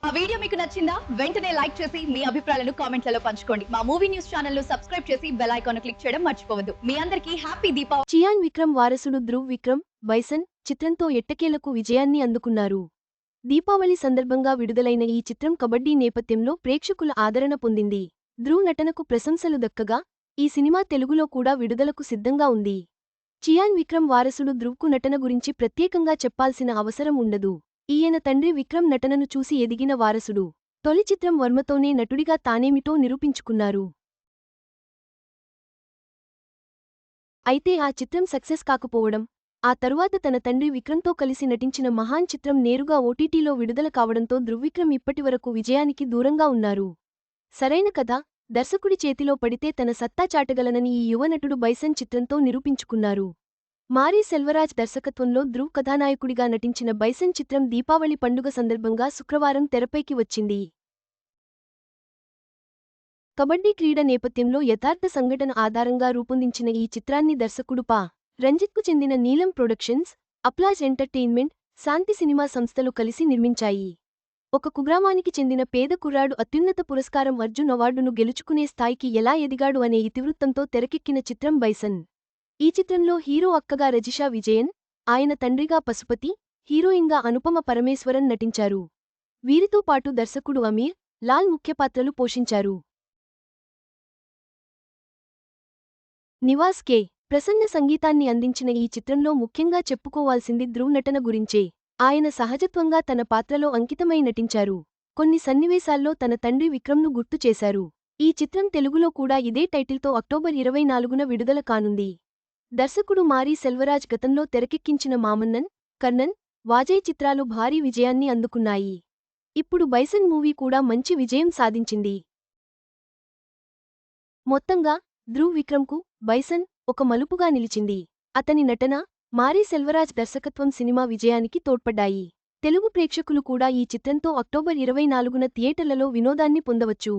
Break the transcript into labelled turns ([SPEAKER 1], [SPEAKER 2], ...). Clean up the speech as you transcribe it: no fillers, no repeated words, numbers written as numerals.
[SPEAKER 1] మా వీడియో మీకు నచ్చిందా? వెంటనే లైక్ చేసి మీ అభిప్రాయాలను కామెంట్లలో పంచుకోండి. మా మూవీ న్యూస్ ఛానల్ ను సబ్స్క్రైబ్ చేసి బెల్ ఐకాన్ క్లిక్ చేయడం మర్చిపోవద్దు. మీ అందరికీ హ్యాపీ దీపావళి.
[SPEAKER 2] చియాన్ విక్రమ్ వారసుడు ధ్రువ్ విక్రమ్ బైసన్ చిత్రంతో ఎట్టకేలకు విజయాన్ని అందుకున్నారు. దీపావళి సందర్భంగా విడుదలైన ఈ చిత్రం కబడ్డీ నేపథ్యంలో ప్రేక్షకుల ఆదరణ పొందింది. ధ్రువ్ నటనకు ప్రశంసలు దక్కగా ఈ సినిమా తెలుగులో కూడా విడుదలకు సిద్ధంగా ఉంది. చియాన్ విక్రమ్ వారసుడు ధ్రువ్కు నటన గురించి ప్రత్యేకంగా చెప్పాల్సిన అవసరం ఉండదు. ఈయన తండ్రి విక్రమ్ నటనను చూసి ఎదిగిన వారసుడు. తొలి చిత్రం వర్మతోనే నటుడిగా తానేమిటో నిరూపించుకున్నారు. అయితే ఆ చిత్రం సక్సెస్ కాకపోవడం, ఆ తరువాత తన తండ్రి విక్రమ్తో కలిసి నటించిన మహాన్ చిత్రం నేరుగా ఓటీటీలో విడుదల కావడంతో ధ్రువ్విక్రమ్ ఇప్పటివరకు విజయానికి దూరంగా ఉన్నారు. సరైన కథ, దర్శకుడి చేతిలో పడితే తన సత్తా చాటగలనని ఈ యువ నటుడు బైసన్ చిత్రంతో నిరూపించుకున్నారు. మారీ సెల్వరాజ్ దర్శకత్వంలో ధ్రువ్ కథానాయకుడిగా నటించిన బైసన్ చిత్రం దీపావళి పండుగ సందర్భంగా శుక్రవారం తెరపైకి వచ్చింది. కబడ్డీ క్రీడ నేపథ్యంలో యథార్థ సంఘటన ఆధారంగా రూపొందించిన ఈ చిత్రాన్ని దర్శకుడు పా. రంజిత్కు చెందిన నీలం ప్రొడక్షన్స్, అప్లాజ్ ఎంటర్టైన్మెంట్, శాంతి సినిమా సంస్థలు కలిసి నిర్మించాయి. ఒక కుగ్రామానికి చెందిన పేద కుర్రాడు అత్యున్నత పురస్కారం అర్జున్ అవార్డును గెలుచుకునే స్థాయికి ఎలా ఎదిగాడు అనే ఇతివృత్తంతో తెరకెక్కిన చిత్రం బైసన్. ఈ చిత్రంలో హీరో అక్కగా రజిషా విజయన్, ఆయన తండ్రిగా పశుపతి, హీరోయిన్గా అనుపమ పరమేశ్వరన్ నటించారు. వీరితో పాటు దర్శకుడు అమీర్, లాల్ ముఖ్య పాత్రలు పోషించారు. నివాస్ కె. ప్రసన్న సంగీతాన్ని అందించిన ఈ చిత్రంలో ముఖ్యంగా చెప్పుకోవాల్సింది ధ్రువ్ నటన గురించే. ఆయన సహజత్వంగా తన పాత్రలో అంకితమై నటించారు. కొన్ని సన్నివేశాల్లో తన తండ్రి విక్రమ్ను గుర్తు చేశారు. ఈ చిత్రం తెలుగులో కూడా ఇదే టైటిల్తో అక్టోబర్ 24న విడుదల కానుంది. దర్శకుడు మారీ సెల్వరాజ్ గతంలో తెరకెక్కించిన మామన్నన్, కర్ణన్, వాజయ్ చిత్రాలు భారీ విజయాన్ని అందుకున్నాయి. ఇప్పుడు బైసన్ మూవీ కూడా మంచి విజయం సాధించింది. మొత్తంగా ధ్రువ్ విక్రమ్కు బైసన్ ఒక మలుపుగా నిలిచింది. అతని నటన, మారీ సెల్వరాజ్ దర్శకత్వం సినిమా విజయానికి తోడ్పడ్డాయి. తెలుగు ప్రేక్షకులు కూడా ఈ చిత్రంతో అక్టోబర్ 24న థియేటర్లలో వినోదాన్ని పొందవచ్చు.